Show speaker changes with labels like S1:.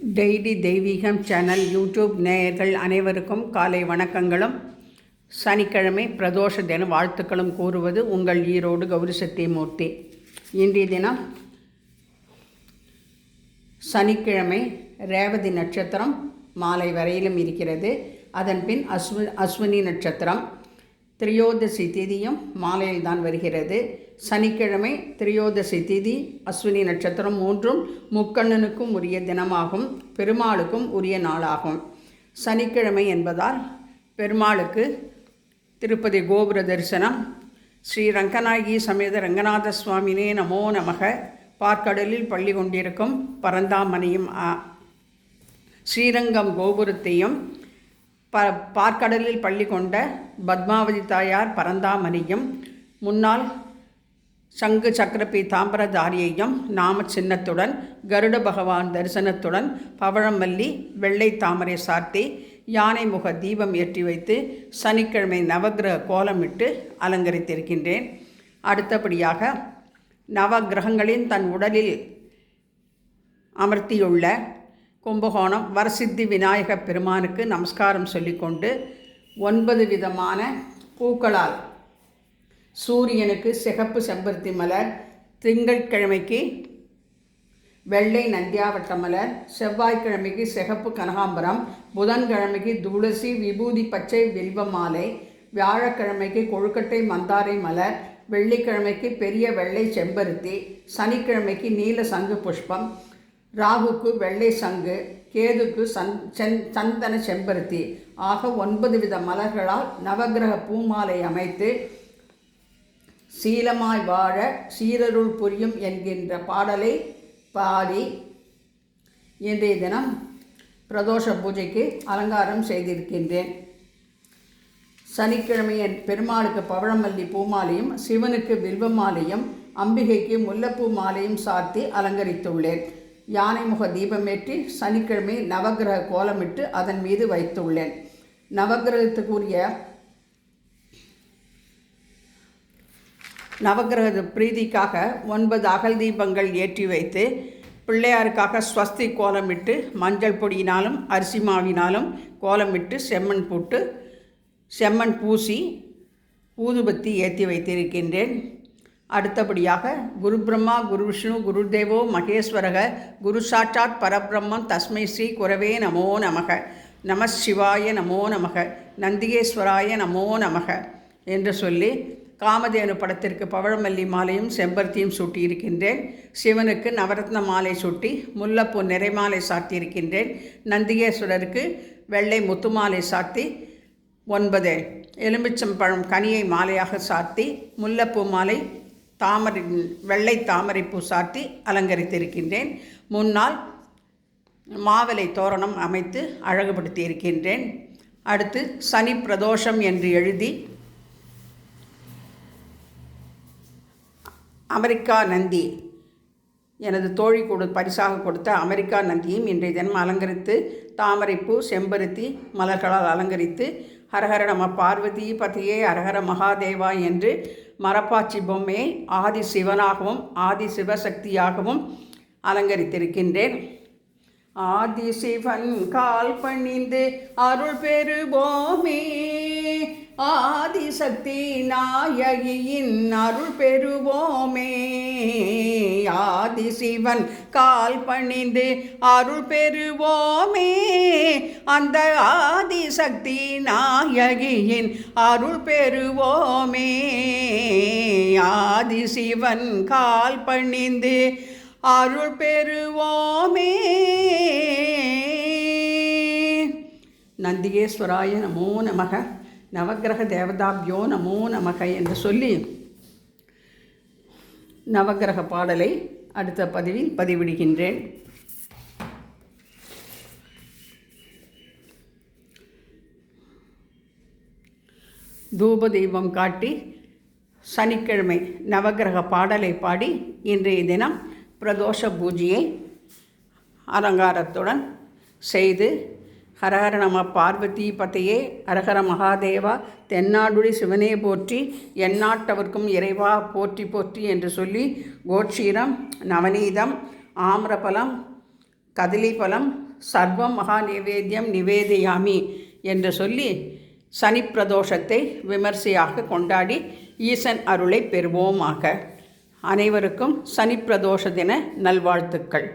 S1: Daily தெய்வீகம் channel YouTube நேயர்கள் அனைவருக்கும் காலை வணக்கங்களும் சனிக்கிழமை பிரதோஷ தின வாழ்த்துக்களும் கூறுவது உங்கள் ஈரோடு கௌரி சத்தியமூர்த்தி. இன்றைய தினம் சனிக்கிழமை ரேவதி நட்சத்திரம் மாலை வரையிலும் இருக்கிறது. அதன் பின் அஸ்வினி நட்சத்திரம் திரியோதசி திதியும் மாலையில் தான் வருகிறது. சனிக்கிழமை திரியோதசி திதி அஸ்வினி நட்சத்திரம் மூன்றும் முக்கண்ணனுக்கும் உரிய தினமாகும், பெருமாளுக்கும் உரிய நாளாகும். சனிக்கிழமை என்பதால் பெருமாளுக்கு திருப்பதி கோபுர தரிசனம், ஸ்ரீ ரங்கநாயகி சமேத ரங்கநாத சுவாமினே நமோ நமக, பார்க்கடலில் பள்ளி கொண்டிருக்கும் பரந்தாமனையும் ஸ்ரீரங்கம் கோபுரத்தையும் பார்க்கடலில் பள்ளி கொண்ட பத்மாவதி தாயார் பரந்தாமணியும் முன்னாள் சங்கு சக்கரப்பி தாம்பரதாரியையும் நாம சின்னத்துடன் கருட பகவான் தரிசனத்துடன் பவழமல்லி வெள்ளை தாமரை சார்த்தி யானை முக தீபம் ஏற்றி வைத்து சனிக்கிழமை நவகிரக கோலமிட்டு அலங்கரித்திருக்கின்றேன். அடுத்தபடியாக நவகிரகங்களின் தன் உடலில் அமர்த்தியுள்ள கும்பகோணம் வரசித்தி விநாயக பெருமானுக்கு நமஸ்காரம் சொல்லிக்கொண்டு 9 விதமான பூக்களால் சூரியனுக்கு சிகப்பு செம்பருத்தி மலர், திங்கட்கிழமைக்கு வெள்ளை நந்தியாவட்ட மலர், செவ்வாய்க்கிழமைக்கு சிகப்பு கனகாம்பரம், புதன்கிழமைக்கு துளசி விபூதி பச்சை வில்வ மாலை, வியாழக்கிழமைக்கு கொழுக்கட்டை மந்தாரை மலர், வெள்ளிக்கிழமைக்கு பெரிய வெள்ளை செம்பருத்தி, சனிக்கிழமைக்கு நீல சங்கு புஷ்பம், ராகுக்கு வெள்ளை சங்கு, கேதுக்கு சந்தன செம்பருத்தி ஆக 9 வித மலர்களால் நவகிரக பூமாலை அமைத்து சீலமாய் வாழ சீரருள் புரியும் என்கின்ற பாடலை பாடி இன்றைய தினம் பிரதோஷ பூஜைக்கு அலங்காரம் செய்திருக்கின்றேன். சனிக்கிழமை பெருமாளுக்கு பவழமல்லி பூமாலையும், சிவனுக்கு வில்வ மாலையும், அம்பிகைக்கு முல்லைப்பூ மாலையும் சார்த்தி அலங்கரித்துள்ளேன். யானை முக தீபமேற்றி சனிக்கிழமை நவகிரக கோலமிட்டு அதன் மீது வைத்துள்ளேன். நவகிரகத்துக்குரிய நவகிரக பிரீதிக்காக 9 அகல் தீபங்கள் ஏற்றி வைத்து பிள்ளையாருக்காக ஸ்வஸ்தி கோலமிட்டு மஞ்சள் பொடியினாலும் அரிசி மாவினாலும் கோலமிட்டு செம்மண் பூசி ஊதுபத்தி ஏற்றி வைத்திருக்கின்றேன். அடுத்தபடியாக குரு பிரம்மா குரு விஷ்ணு குரு தேவோ மகேஸ்வரக குரு சாட்சாத் பரபிரம்மம் தஸ்மை ஸ்ரீ குரவே நமோ நமக, நம சிவாய நமோ நமக, நந்திகேஸ்வராய நமோ நமக என்று சொல்லி காமதேனு படத்திற்கு பவழமல்லி மாலையும் செம்பருத்தியும் சூட்டியிருக்கின்றேன். சிவனுக்கு நவரத்ன மாலை சூட்டி முல்லைப்பூ நிறைமாலை சாத்தியிருக்கின்றேன். நந்திகேஸ்வரருக்கு வெள்ளை முத்து மாலை சாத்தி 9 எலுமிச்சம்பழம் கனியை மாலையாக சாத்தி முல்லைப்பூ மாலை வெள்ளை தாமரைப்பூ சாத்தி அலங்கரித்திருக்கின்றேன். முன்னால் மாவிலை தோரணம் அமைத்து அழகுபடுத்தி இருக்கின்றேன். அடுத்து சனி பிரதோஷம் என்று எழுதி அமெரிக்கா நந்தி, எனது தோழி பரிசாக கொடுத்த அமெரிக்கா நந்தியும் இன்றைய தினம் அலங்கரித்து தாமரைப்பூ செம்பருத்தி மலர்களால் அலங்கரித்து ஹரஹர நம பார்வதி பதியே ஹரஹர மகாதேவா என்று மரப்பாச்சி பொம்மையை ஆதி சிவனாகவும் ஆதி சிவசக்தியாகவும் அலங்கரித்திருக்கின்றேன். ஆதி சிவன் கால் பணிந்து அருள் பெறுவோமே, ஆதிசக்தி நாயகியின் அருள் பெறுவோமே, ஆதிசிவன் கால் பணிந்து அருள் பெறுவோமே, அந்த ஆதிசக்தி நாயகியின் அருள் பெறுவோமே, ஆதிசிவன் கால் பணிந்து அருள் பெறுவோமே. நந்திகேஸ்வராய நமோ நமக, நவகிரக தேவதாபியோ நமோ நமக என்று சொல்லி நவகிரக பாடலை அடுத்த பதிவில் பதிவிடுகின்றேன். தூப தெய்வம் காட்டி சனிக்கிழமை நவகிரக பாடலை பாடி இன்றைய தினம் பிரதோஷ பூஜையை அலங்காரத்துடன் செய்து ஹரஹர நம பார்வதி பதையே ஹரஹர மகாதேவா, தென்னாடுடி சிவனே போற்றி, எந்நாட்டவர்க்கும் இறைவா போற்றி போற்றி என்று சொல்லி கோட்சீரம், நவநீதம், ஆம்ரபலம், கதலிபலம், சர்வம் மகா நிவேத்தியம் நிவேதியாமி என்று சொல்லி சனி பிரதோஷத்தை விமர்சையாக கொண்டாடி ஈசன் அருளை பெறுவோமாக. அனைவருக்கும் சனி பிரதோஷ தின நல்வாழ்த்துக்கள்.